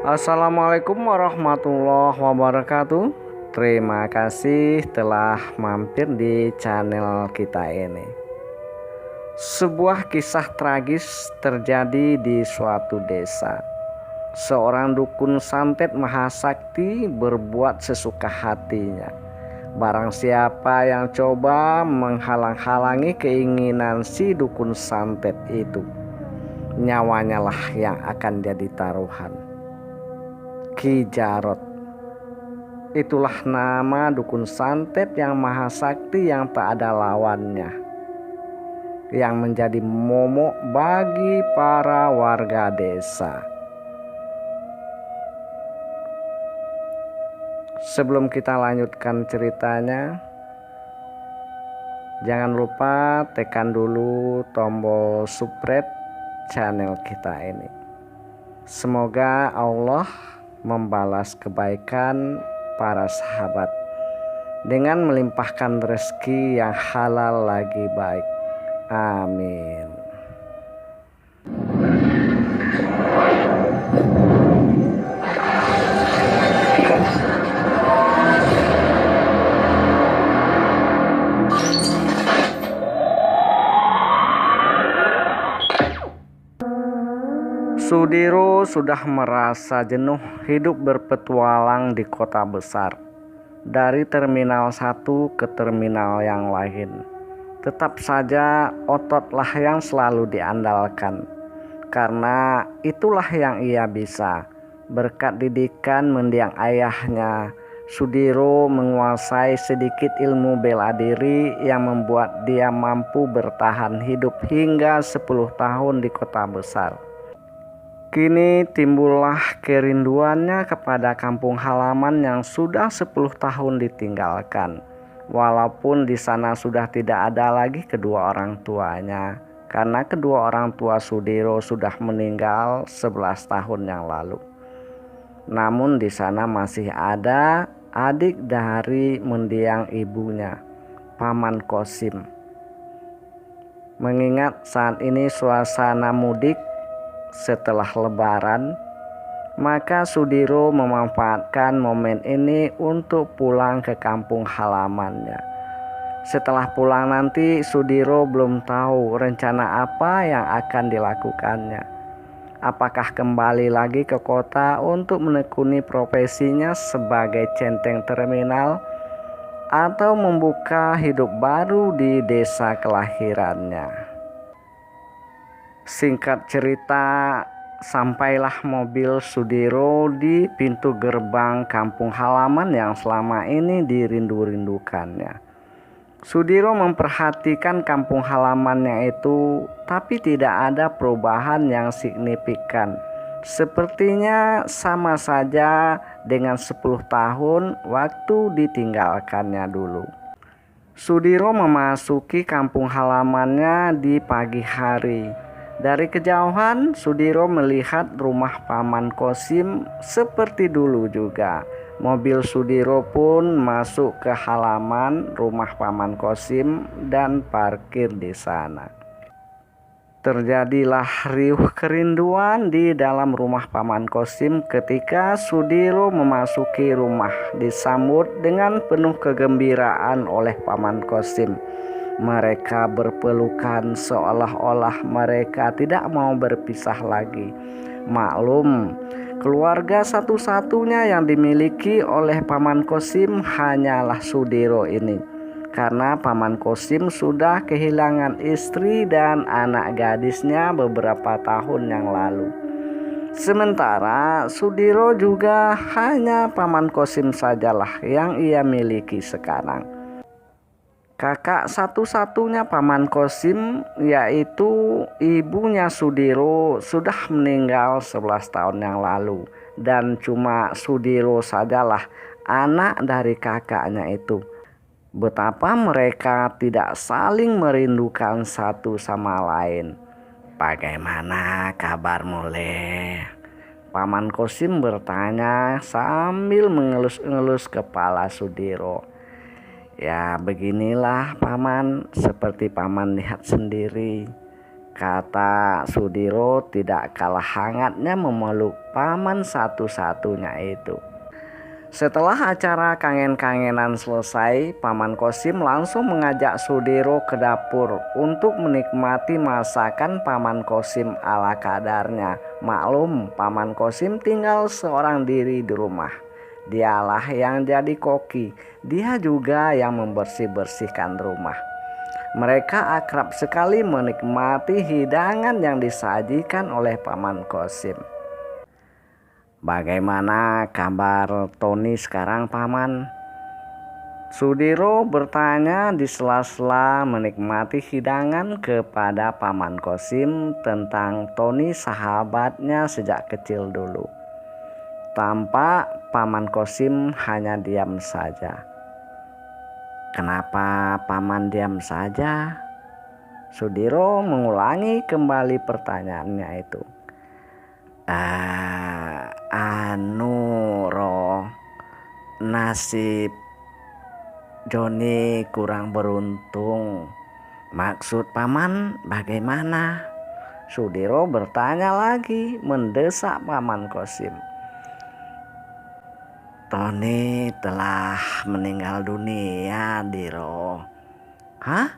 Assalamualaikum warahmatullahi wabarakatuh. Terima kasih telah mampir di channel kita ini. Sebuah kisah tragis terjadi di suatu desa. Seorang dukun santet mahasakti berbuat sesuka hatinya. Barang siapa yang coba menghalang-halangi keinginan si dukun santet itu, nyawanya lah yang akan jadi taruhan. Ki Jarot, itulah nama dukun santet yang mahasakti yang tak ada lawannya, yang menjadi momok bagi para warga desa. Sebelum kita lanjutkan ceritanya, jangan lupa tekan dulu tombol subscribe channel kita ini. Semoga Allah membalas kebaikan para sahabat dengan melimpahkan rezeki yang halal lagi baik. Amin. Sudiro sudah merasa jenuh hidup berpetualang di kota besar, dari terminal satu ke terminal yang lain. Tetap saja ototlah yang selalu diandalkan, karena itulah yang ia bisa. Berkat didikan mendiang ayahnya, Sudiro menguasai sedikit ilmu bela diri yang membuat dia mampu bertahan hidup hingga 10 tahun di kota besar. Kini timbullah kerinduannya kepada kampung halaman yang sudah 10 tahun ditinggalkan. Walaupun di sana sudah tidak ada lagi kedua orang tuanya, karena kedua orang tua Sudiro sudah meninggal 11 tahun yang lalu. Namun di sana masih ada adik dari mendiang ibunya, Paman Kosim. Mengingat saat ini suasana mudik setelah lebaran, maka Sudiro memanfaatkan momen ini untuk pulang ke kampung halamannya. Setelah pulang nanti, Sudiro belum tahu rencana apa yang akan dilakukannya. Apakah kembali lagi ke kota untuk menekuni profesinya sebagai centeng terminal, atau membuka hidup baru di desa kelahirannya. Singkat cerita, sampailah mobil Sudiro di pintu gerbang kampung halaman yang selama ini dirindu-rindukannya. Sudiro memperhatikan kampung halamannya itu, tapi tidak ada perubahan yang signifikan. Sepertinya sama saja dengan 10 tahun waktu ditinggalkannya dulu. Sudiro memasuki kampung halamannya di pagi hari. Dari kejauhan, Sudiro melihat rumah Paman Kosim seperti dulu juga. Mobil Sudiro pun masuk ke halaman rumah Paman Kosim dan parkir di sana. Terjadilah riuh kerinduan di dalam rumah Paman Kosim ketika Sudiro memasuki rumah, disambut dengan penuh kegembiraan oleh Paman Kosim. Mereka berpelukan seolah-olah mereka tidak mau berpisah lagi. Maklum, keluarga satu-satunya yang dimiliki oleh Paman Kosim hanyalah Sudiro ini, karena Paman Kosim sudah kehilangan istri dan anak gadisnya beberapa tahun yang lalu. Sementara Sudiro juga hanya Paman Kosim sajalah yang ia miliki sekarang. Kakak satu-satunya Paman Kosim, yaitu ibunya Sudiro, sudah meninggal 11 tahun yang lalu, dan cuma Sudiro sajalah anak dari kakaknya itu. Betapa mereka tidak saling merindukan satu sama lain. "Bagaimana kabarmu, Le?" Paman Kosim bertanya sambil mengelus-elus kepala Sudiro. "Ya beginilah Paman, seperti Paman lihat sendiri. Kata Sudiro tidak kalah hangatnya memeluk paman satu-satunya itu. Setelah acara kangen-kangenan selesai, Paman Kosim langsung mengajak Sudiro ke dapur untuk menikmati masakan Paman Kosim ala kadarnya. Maklum, Paman Kosim tinggal seorang diri di rumah. Dialah yang jadi koki, dia juga yang membersih-bersihkan rumah. Mereka akrab sekali menikmati hidangan yang disajikan oleh Paman Kosim. "Bagaimana kabar Tony sekarang, Paman?" Sudiro bertanya di sela-sela menikmati hidangan kepada Paman Kosim tentang Tony, sahabatnya sejak kecil dulu. Tampak Paman Kosim hanya diam saja. "Kenapa Paman diam saja?" Sudiro mengulangi kembali pertanyaannya itu. Nasib Joni kurang beruntung. Maksud Paman bagaimana?" Sudiro bertanya lagi, mendesak Paman Kosim. "Tony telah meninggal dunia, Diro." "Hah?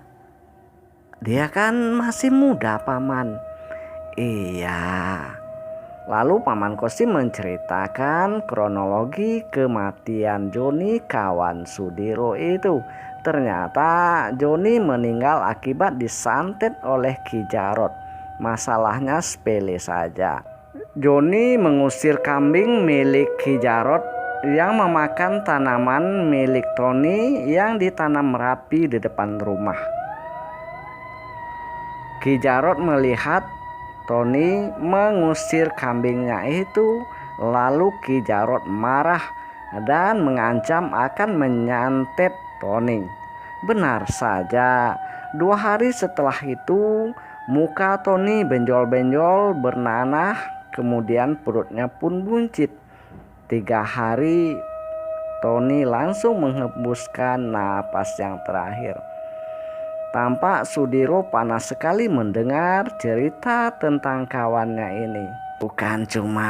Dia kan masih muda, Paman." "Iya." Lalu Paman Kosim menceritakan kronologi kematian Joni, kawan Sudiro itu. Ternyata Joni meninggal akibat disantet oleh Ki Jarot. Masalahnya sepele saja. Joni mengusir kambing milik Ki Jarot yang memakan tanaman milik Tony yang ditanam rapi di depan rumah. Ki Jarot melihat Tony mengusir kambingnya itu, lalu Ki Jarot marah dan mengancam akan menyantet Tony. Benar saja, 2 hari setelah itu muka Tony benjol-benjol bernanah, kemudian perutnya pun buncit. 3 hari Tony langsung menghembuskan napas yang terakhir. Tampak Sudiro panas sekali mendengar cerita tentang kawannya ini. "Bukan cuma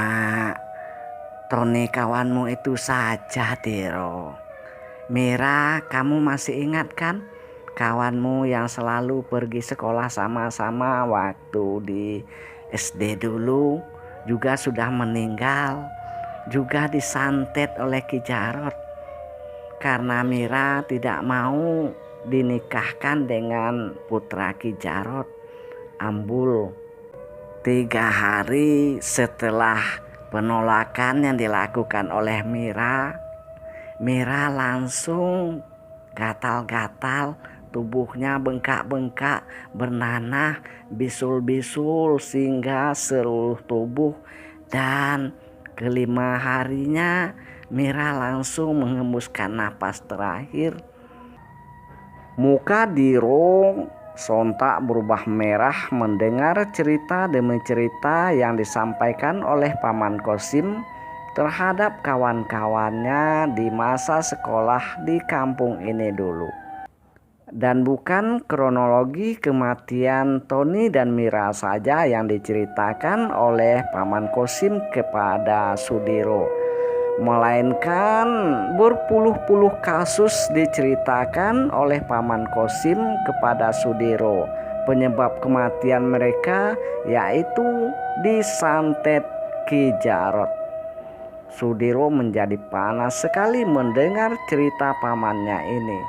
Tony kawanmu itu saja, Diro. Mira, kamu masih ingat kan? Kawanmu yang selalu pergi sekolah sama-sama waktu di SD dulu juga sudah meninggal. Juga disantet oleh Ki Jarot. Karena Mira tidak mau dinikahkan dengan putra Ki Jarot, Ambul. 3 hari setelah penolakan yang dilakukan oleh Mira langsung gatal-gatal, tubuhnya bengkak-bengkak, bernanah, bisul-bisul sehingga seluruh tubuh, dan ke-5 harinya Mira langsung menghembuskan napas terakhir." Muka Diro sontak berubah merah mendengar cerita demi cerita yang disampaikan oleh Paman Kosim terhadap kawan-kawannya di masa sekolah di kampung ini dulu. Dan bukan kronologi kematian Tony dan Mira saja yang diceritakan oleh Paman Kosim kepada Sudiro, melainkan berpuluh-puluh kasus diceritakan oleh Paman Kosim kepada Sudiro. Penyebab kematian mereka yaitu disantet Ki Jarot. Sudiro menjadi panas sekali mendengar cerita pamannya ini.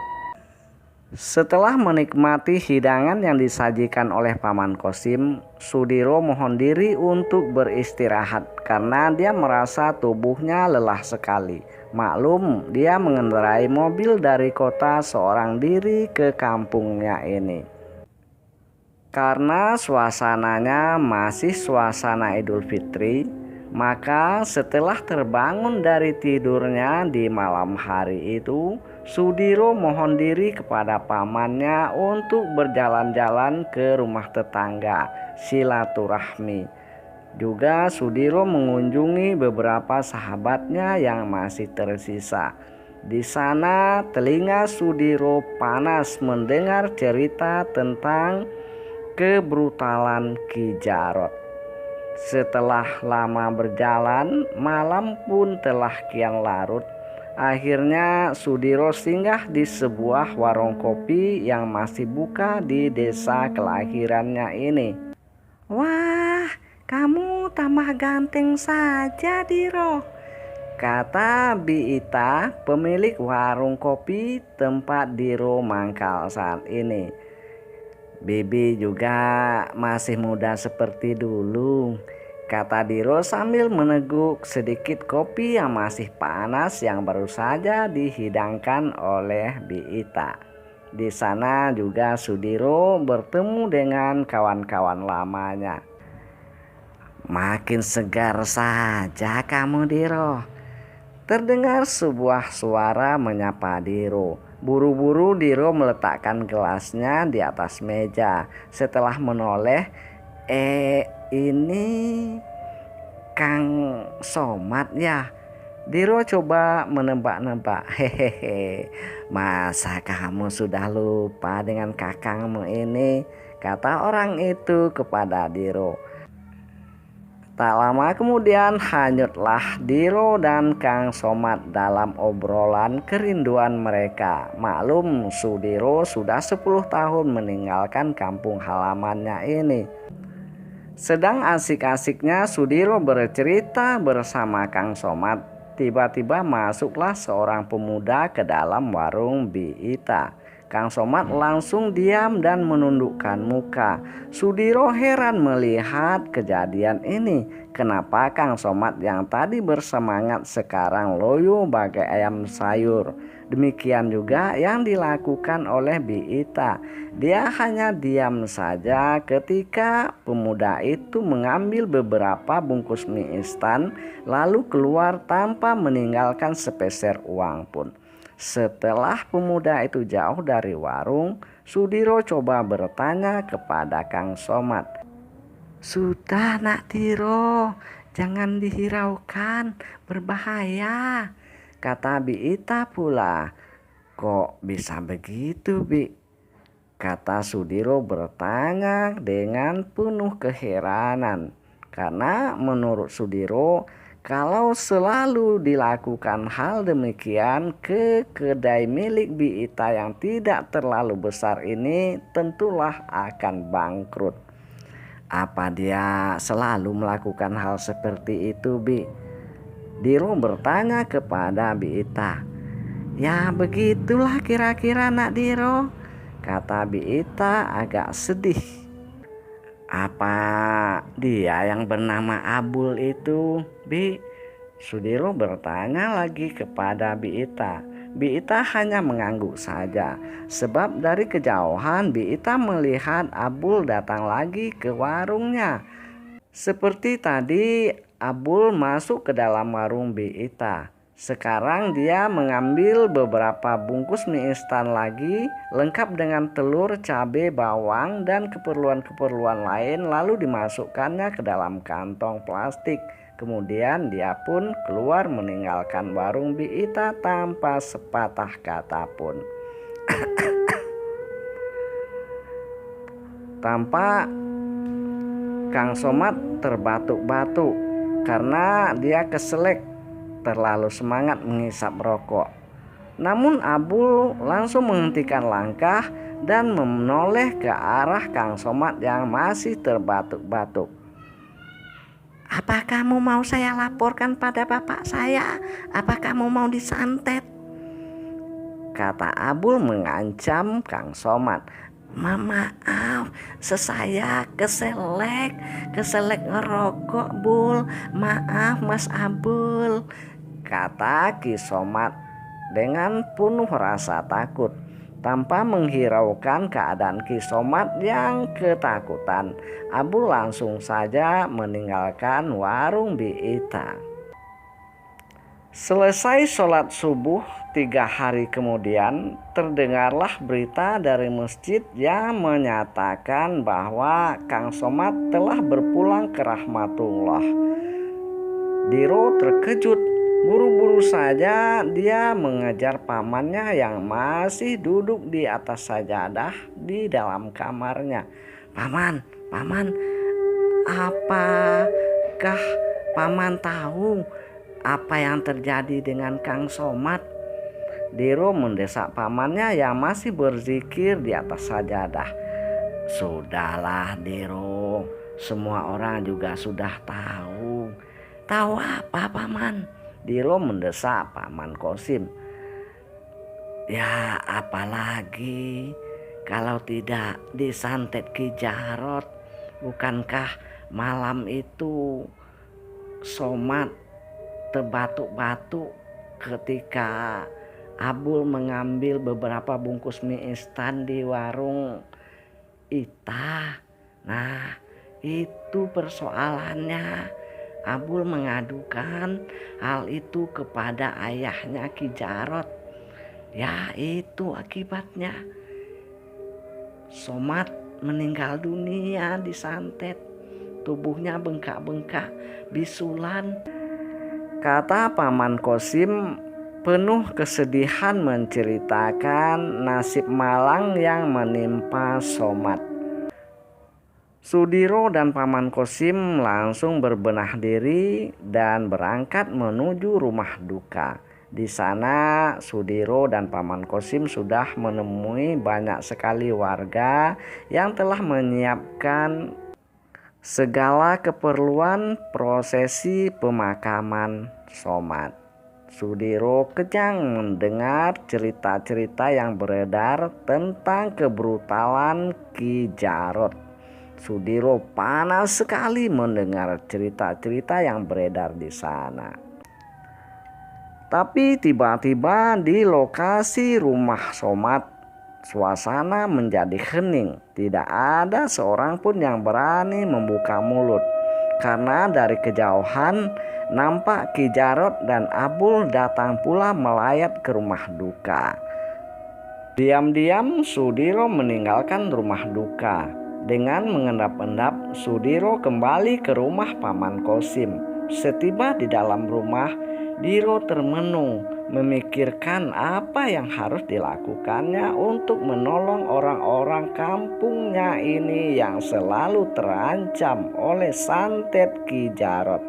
Setelah menikmati hidangan yang disajikan oleh Paman Kosim, Sudiro mohon diri untuk beristirahat karena dia merasa tubuhnya lelah sekali. Maklum, dia mengendarai mobil dari kota seorang diri ke kampungnya ini. Karena suasananya masih suasana Idul Fitri, maka setelah terbangun dari tidurnya di malam hari itu, Sudiro mohon diri kepada pamannya untuk berjalan-jalan ke rumah tetangga, silaturahmi. Juga Sudiro mengunjungi beberapa sahabatnya yang masih tersisa. Di sana telinga Sudiro panas mendengar cerita tentang kebrutalan Ki Jarot. Setelah lama berjalan, malam pun telah kian larut. Akhirnya Sudiro singgah di sebuah warung kopi yang masih buka di desa kelahirannya ini. "Wah, kamu tambah ganteng saja, Diro," kata Biita, pemilik warung kopi tempat Diro mangkal saat ini. "Bibi juga masih muda seperti dulu," kata Diro sambil meneguk sedikit kopi yang masih panas yang baru saja dihidangkan oleh Biita. Di sana juga Sudiro bertemu dengan kawan-kawan lamanya. "Makin segar saja kamu, Diro," terdengar sebuah suara menyapa Diro. Buru-buru Diro meletakkan gelasnya di atas meja. Setelah menoleh, ini Kang Somad ya?" Diro coba menebak-nebak. "Hehehe, masa kamu sudah lupa dengan kakangmu ini?" kata orang itu kepada Diro. Tak lama kemudian hanyutlah Diro dan Kang Somad dalam obrolan kerinduan mereka. Maklum, Sudiro sudah 10 tahun meninggalkan kampung halamannya ini. Sedang asik-asiknya Sudiro bercerita bersama Kang Somad, tiba-tiba masuklah seorang pemuda ke dalam warung Biita. Kang Somad langsung diam dan menundukkan muka. Sudiro heran melihat kejadian ini. Kenapa Kang Somad yang tadi bersemangat sekarang loyo bagai ayam sayur? Demikian juga yang dilakukan oleh Biita. Dia hanya diam saja ketika pemuda itu mengambil beberapa bungkus mie instan lalu keluar tanpa meninggalkan sepeser uang pun. Setelah pemuda itu jauh dari warung, Sudiro coba bertanya kepada Kang Somad. "Sudah nak Diro, jangan dihiraukan, berbahaya," kata Biita pula. "Kok bisa begitu, Bi?" kata Sudiro bertanya dengan penuh keheranan. Karena menurut Sudiro, kalau selalu dilakukan hal demikian ke kedai milik Biita yang tidak terlalu besar ini tentulah akan bangkrut. "Apa dia selalu melakukan hal seperti itu, Bi?" Diro bertanya kepada Biita. "Ya begitulah kira-kira nak Diro," kata Biita agak sedih. "Apa dia yang bernama Abul itu, Bi?" Sudiro bertanya lagi kepada Biita. Biita hanya mengangguk saja. Sebab dari kejauhan Biita melihat Abul datang lagi ke warungnya. Seperti tadi Abul masuk ke dalam warung Biita. Sekarang dia mengambil beberapa bungkus mie instan lagi, lengkap dengan telur, cabai, bawang, dan keperluan-keperluan lain, lalu dimasukkannya ke dalam kantong plastik. Kemudian dia pun keluar meninggalkan warung Biita tanpa sepatah kata pun. Tampak Kang Somad terbatuk-batuk karena dia keselek terlalu semangat menghisap rokok. Namun Abul langsung menghentikan langkah dan menoleh ke arah Kang Somad yang masih terbatuk-batuk. "Apa kamu mau saya laporkan pada bapak saya? Apa kamu mau disantet?" kata Abul mengancam Kang Somad. Maaf, saya keselek ngerokok, Bul. Maaf Mas Abul," kata Ki Somad dengan penuh rasa takut. Tanpa menghiraukan keadaan Ki Somad yang ketakutan, Abul langsung saja meninggalkan warung Biita. Selesai sholat subuh 3 hari kemudian, terdengarlah berita dari masjid yang menyatakan bahwa Kang Somad telah berpulang ke rahmatullah. Diro terkejut. Buru-buru saja dia mengejar pamannya yang masih duduk di atas sajadah di dalam kamarnya. Paman, paman, apakah paman tahu apa yang terjadi dengan Kang Somad? Diro mendesak pamannya yang masih berzikir di atas sajadah. Sudahlah Diro, semua orang juga sudah tahu. Tahu apa paman? Diro mendesak paman Kosim. Ya apalagi kalau tidak disantet Ki Jarot. Bukankah malam itu Somad terbatuk-batuk ketika Abul mengambil beberapa bungkus mie instan di warung Ita. Nah, itu persoalannya. Abul mengadukan hal itu kepada ayahnya Ki Jarot. Ya, itu akibatnya. Somad meninggal dunia disantet. Tubuhnya bengkak-bengkak, bisulan. Kata paman Kosim penuh kesedihan menceritakan nasib malang yang menimpa Somad. Sudiro dan paman Kosim langsung berbenah diri dan berangkat menuju rumah duka. Di sana Sudiro dan paman Kosim sudah menemui banyak sekali warga yang telah menyiapkan segala keperluan prosesi pemakaman Somad. Sudiro kejang mendengar cerita-cerita yang beredar tentang kebrutalan Ki Jarot. Sudiro panas sekali mendengar cerita-cerita yang beredar di sana. Tapi tiba-tiba di lokasi rumah Somad, suasana menjadi hening. Tidak ada seorang pun yang berani membuka mulut. Karena dari kejauhan nampak Ki Jarot dan Abul datang pula melayat ke rumah duka. Diam-diam Sudiro meninggalkan rumah duka. Dengan mengendap-endap, Sudiro kembali ke rumah paman Kosim. Setiba di dalam rumah, Diro termenung memikirkan apa yang harus dilakukannya untuk menolong orang-orang kampungnya ini yang selalu terancam oleh santet Ki Jarot.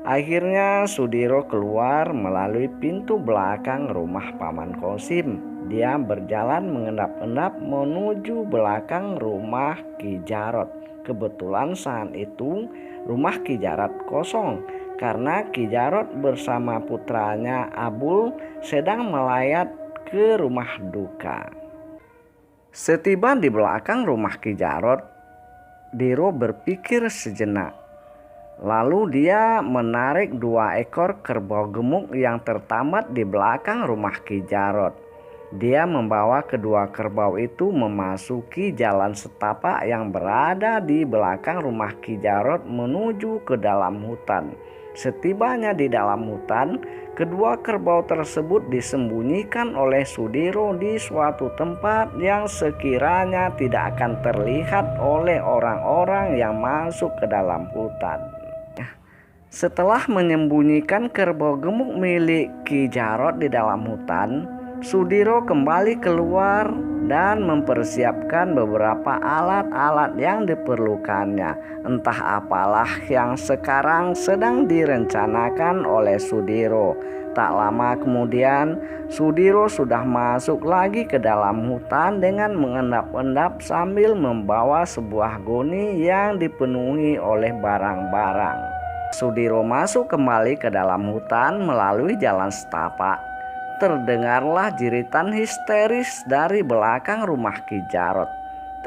Akhirnya Sudiro keluar melalui pintu belakang rumah paman Kosim. Dia berjalan mengendap-endap menuju belakang rumah Ki Jarot. Kebetulan saat itu rumah Ki Jarot kosong karena Ki Jarot bersama putranya Abul sedang melayat ke rumah duka. Setiba di belakang rumah Ki Jarot, Diro berpikir sejenak. Lalu dia menarik 2 ekor kerbau gemuk yang tertambat di belakang rumah Ki Jarot. Dia membawa kedua kerbau itu memasuki jalan setapak yang berada di belakang rumah Ki Jarot menuju ke dalam hutan. Setibanya di dalam hutan, kedua kerbau tersebut disembunyikan oleh Sudiro di suatu tempat yang sekiranya tidak akan terlihat oleh orang-orang yang masuk ke dalam hutan. Setelah menyembunyikan kerbau gemuk milik Ki Jarot di dalam hutan, Sudiro kembali keluar dan mempersiapkan beberapa alat-alat yang diperlukannya. Entah apalah yang sekarang sedang direncanakan oleh Sudiro. Tak lama kemudian, Sudiro sudah masuk lagi ke dalam hutan dengan mengendap-endap sambil membawa sebuah goni yang dipenuhi oleh barang-barang. Sudiro masuk kembali ke dalam hutan melalui jalan setapak. Terdengarlah jeritan histeris dari belakang rumah Ki Jarot.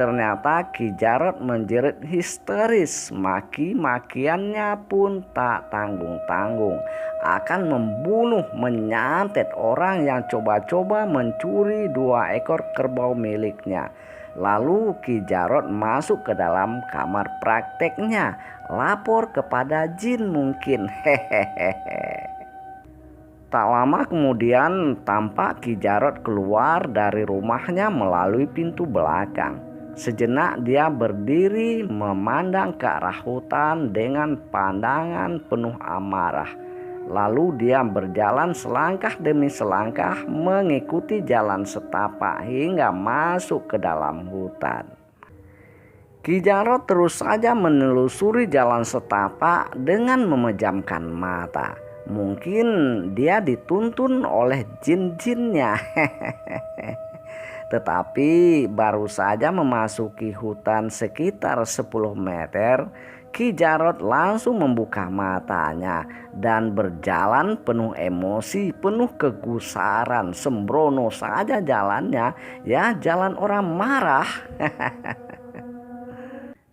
Ternyata Ki Jarot menjerit histeris. Maki-makiannya pun tak tanggung-tanggung. Akan membunuh, menyantet orang yang coba-coba mencuri 2 ekor kerbau miliknya. Lalu Ki Jarot masuk ke dalam kamar prakteknya. Lapor kepada jin mungkin. Hehehe. Tak lama kemudian tampak Ki Jarot keluar dari rumahnya melalui pintu belakang. Sejenak dia berdiri memandang ke arah hutan dengan pandangan penuh amarah. Lalu dia berjalan selangkah demi selangkah mengikuti jalan setapak hingga masuk ke dalam hutan. Ki Jarot terus saja menelusuri jalan setapak dengan memejamkan mata. Mungkin dia dituntun oleh jin-jinnya. Tetapi baru saja memasuki hutan sekitar 10 meter, Ki Jarot langsung membuka matanya dan berjalan penuh emosi, penuh kegusaran. Sembrono saja jalannya, ya jalan orang marah.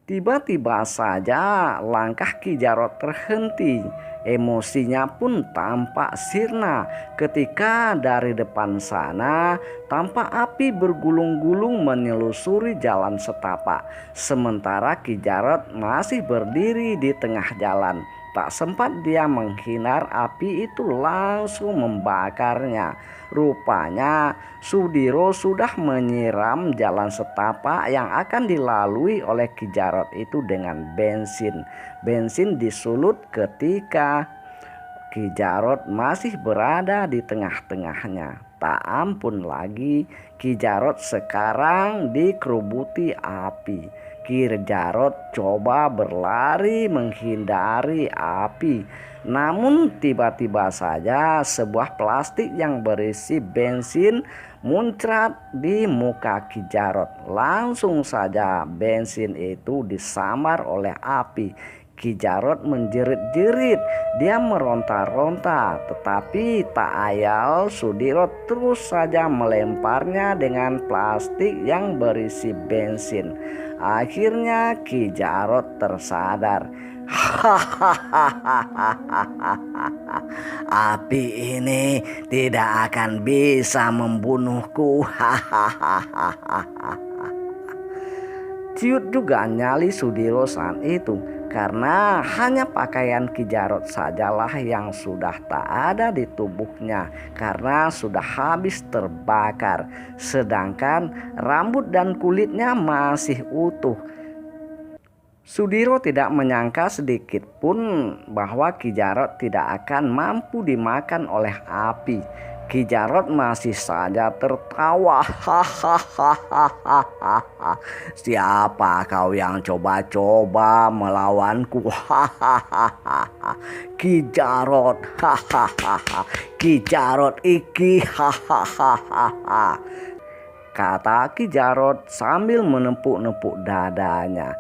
Tiba-tiba saja langkah Ki Jarot terhenti. Emosinya pun tampak sirna ketika dari depan sana tampak api bergulung-gulung menyelusuri jalan setapak. Sementara Ki Jarot masih berdiri di tengah jalan. Tak sempat dia menghindar, api itu langsung membakarnya. Rupanya Sudiro sudah menyiram jalan setapak yang akan dilalui oleh Ki Jarot itu dengan bensin. Bensin disulut ketika Ki Jarot masih berada di tengah-tengahnya. Tak ampun lagi, Ki Jarot sekarang dikerubuti api. Ki Jarot coba berlari menghindari api. Namun tiba-tiba saja sebuah plastik yang berisi bensin muncrat di muka Ki Jarot. Langsung saja bensin itu disambar oleh api. Ki Jarot menjerit-jerit, dia meronta-ronta, tetapi tak ayal Sudiro terus saja melemparnya dengan plastik yang berisi bensin. Akhirnya Ki Jarot tersadar. Api ini tidak akan bisa membunuhku. Ciut juga nyali Sudiro saat itu, karena hanya pakaian Ki Jarot sajalah yang sudah tak ada di tubuhnya karena sudah habis terbakar, sedangkan rambut dan kulitnya masih utuh. Sudiro tidak menyangka sedikit pun bahwa Ki Jarot tidak akan mampu dimakan oleh api. Ki Jarot masih saja tertawa. Siapa kau yang coba-coba melawanku? Ki Jarot. Ki Jarot iki. Kata Ki Jarot sambil menepuk-nepuk dadanya.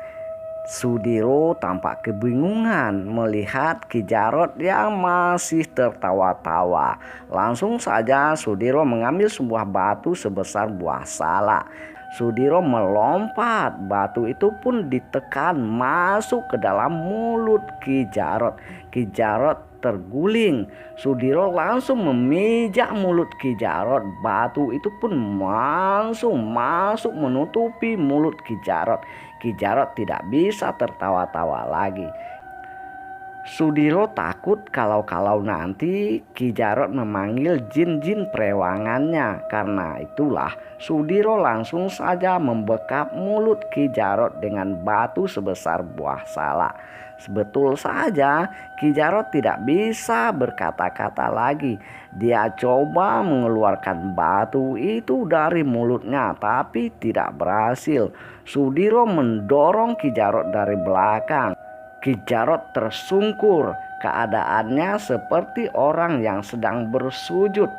Sudiro tampak kebingungan melihat Ki Jarot yang masih tertawa-tawa. Langsung saja Sudiro mengambil sebuah batu sebesar buah salak. Sudiro melompat, batu itu pun ditekan masuk ke dalam mulut Ki Jarot. Ki Jarot terguling. Sudiro langsung memijak mulut Ki Jarot. Batu itu pun langsung masuk menutupi mulut Ki Jarot. Ki Jarot tidak bisa tertawa-tawa lagi. Sudiro takut kalau nanti Ki Jarot memanggil jin-jin perewangannya. Karena itulah Sudiro langsung saja membekap mulut Ki Jarot dengan batu sebesar buah salak. Betul saja Ki Jarot tidak bisa berkata-kata lagi. Dia coba mengeluarkan batu itu dari mulutnya tapi tidak berhasil. Sudiro mendorong Ki Jarot dari belakang. Ki Jarot tersungkur, keadaannya seperti orang yang sedang bersujud.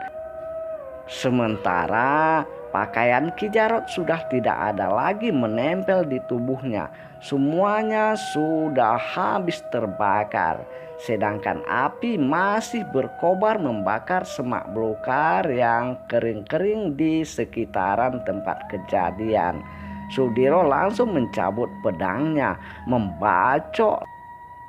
Sementara pakaian Ki Jarot sudah tidak ada lagi menempel di tubuhnya. Semuanya sudah habis terbakar. Sedangkan api masih berkobar membakar semak belukar yang kering-kering di sekitaran tempat kejadian. Sudiro langsung mencabut pedangnya, membacok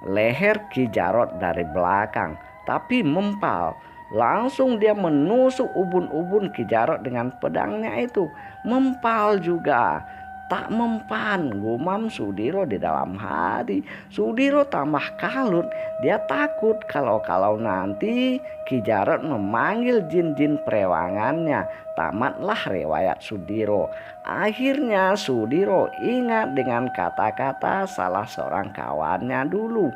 leher Ki Jarot dari belakang, tapi mempal. Langsung dia menusuk ubun-ubun Ki Jarot dengan pedangnya itu. Mempal juga. Tak mempan, gumam Sudiro di dalam hati. Sudiro tambah kalut. Dia takut kalau nanti Ki Jarot memanggil jin-jin perewangannya. Tamatlah riwayat Sudiro. Akhirnya Sudiro ingat dengan kata-kata salah seorang kawannya dulu.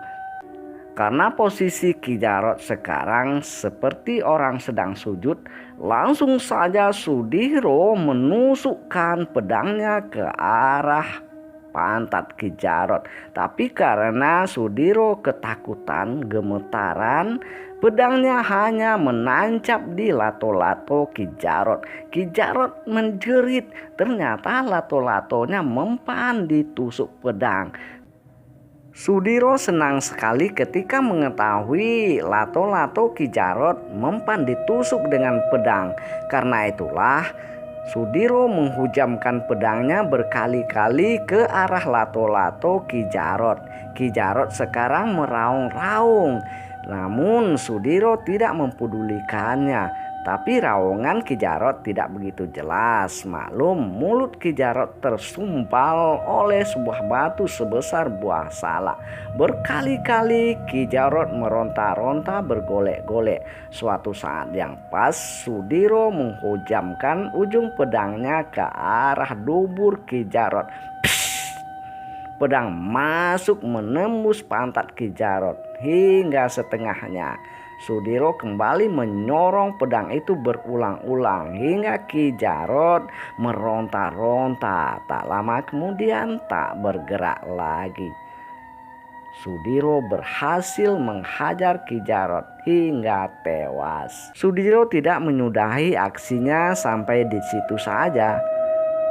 Karena posisi Ki Jarot sekarang seperti orang sedang sujud, langsung saja Sudiro menusukkan pedangnya ke arah pantat Ki Jarot. Tapi karena Sudiro ketakutan, gemetaran, pedangnya hanya menancap di lato-lato Ki Jarot. Ki Jarot menjerit, ternyata lato-latonya mempan ditusuk pedang. Sudiro senang sekali ketika mengetahui lato-lato Ki Jarot mempan ditusuk dengan pedang. Karena itulah Sudiro menghujamkan pedangnya berkali-kali ke arah lato-lato Ki Jarot. Ki Jarot sekarang meraung-raung, namun Sudiro tidak mempedulikannya. Tapi raungan Ki Jarot tidak begitu jelas. Maklum, mulut Ki Jarot tersumpal oleh sebuah batu sebesar buah salak. Berkali-kali Ki Jarot meronta-ronta bergolek-golek. Suatu saat yang pas, Sudiro menghujamkan ujung pedangnya ke arah dubur Ki Jarot. Pedang masuk menembus pantat Ki Jarot hingga setengahnya. Sudiro kembali menyorong pedang itu berulang-ulang hingga Ki Jarot meronta-ronta. Tak lama kemudian tak bergerak lagi. Sudiro berhasil menghajar Ki Jarot hingga tewas. Sudiro tidak menyudahi aksinya sampai di situ saja.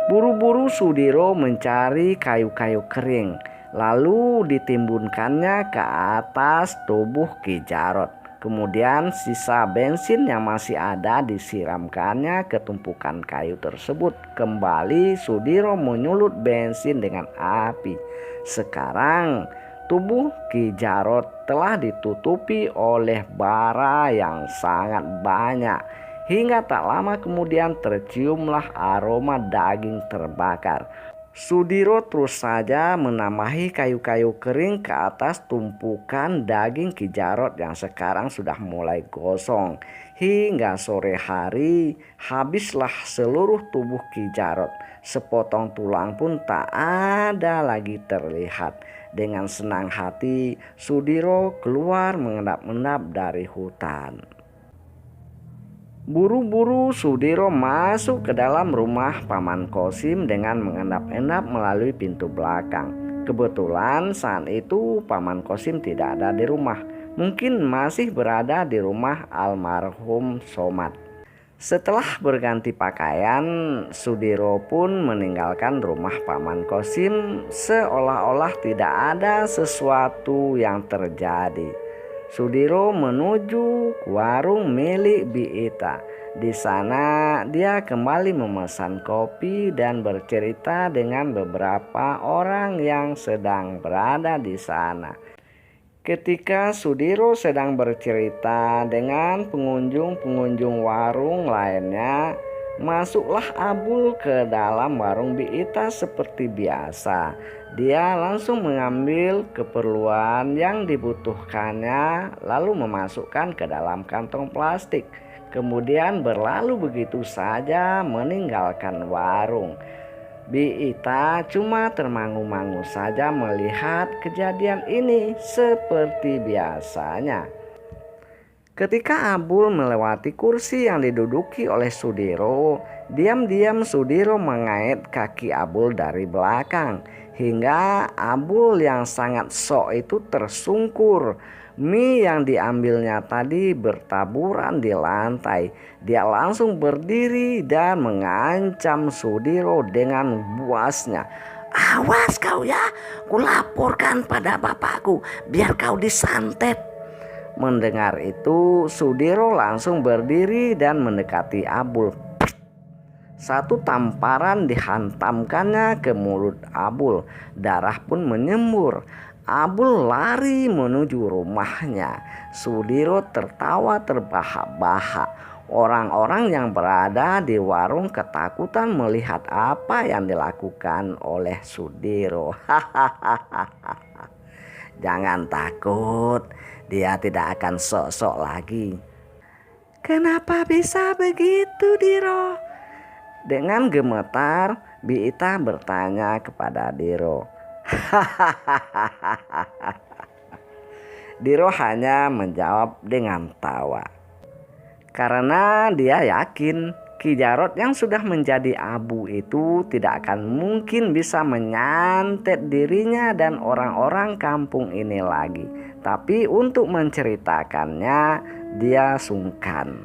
Buru-buru Sudiro mencari kayu-kayu kering, lalu ditimbunkannya ke atas tubuh Ki Jarot. Kemudian sisa bensin yang masih ada disiramkannya ke tumpukan kayu tersebut. Kembali Sudiro menyulut bensin dengan api. Sekarang tubuh Ki Jarot telah ditutupi oleh bara yang sangat banyak. Hingga tak lama kemudian terciumlah aroma daging terbakar. Sudiro terus saja menambahi kayu-kayu kering ke atas tumpukan daging Ki Jarot yang sekarang sudah mulai gosong. Hingga sore hari habislah seluruh tubuh Ki Jarot. Sepotong tulang pun tak ada lagi terlihat. Dengan senang hati Sudiro keluar mengendap-endap dari hutan. Buru-buru Sudiro masuk ke dalam rumah Paman Kosim dengan mengendap-endap melalui pintu belakang. Kebetulan saat itu Paman Kosim tidak ada di rumah. Mungkin masih berada di rumah almarhum Somad. Setelah berganti pakaian, Sudiro pun meninggalkan rumah Paman Kosim seolah-olah tidak ada sesuatu yang terjadi. Sudiro menuju warung milik Biita. Di sana dia kembali memesan kopi dan bercerita dengan beberapa orang yang sedang berada di sana. Ketika Sudiro sedang bercerita dengan pengunjung-pengunjung warung lainnya, masuklah Abul ke dalam warung Biita seperti biasa. Dia langsung mengambil keperluan yang dibutuhkannya lalu memasukkan ke dalam kantong plastik. Kemudian berlalu begitu saja meninggalkan warung. Biita cuma termangu-mangu saja melihat kejadian ini seperti biasanya. Ketika Abul melewati kursi yang diduduki oleh Sudiro, diam-diam Sudiro mengait kaki Abul dari belakang hingga Abul yang sangat sok itu tersungkur. Mie yang diambilnya tadi bertaburan di lantai. Dia langsung berdiri dan mengancam Sudiro dengan buasnya. "Awas kau ya, kulaporkan pada bapakku biar kau disantet." Mendengar itu, Sudiro langsung berdiri dan mendekati Abul. Satu tamparan dihantamkannya ke mulut Abul. Darah pun menyembur. Abul lari menuju rumahnya. Sudiro tertawa terbahak-bahak. Orang-orang yang berada di warung ketakutan melihat apa yang dilakukan oleh Sudiro. "Jangan takut, dia tidak akan sok-sok lagi." "Kenapa bisa begitu, Diro?" Dengan gemetar, Biita bertanya kepada Diro. Diro hanya menjawab dengan tawa. Karena dia yakin Ki Jarot yang sudah menjadi abu itu tidak akan mungkin bisa menyantet dirinya dan orang-orang kampung ini lagi. Tapi untuk menceritakannya dia sungkan.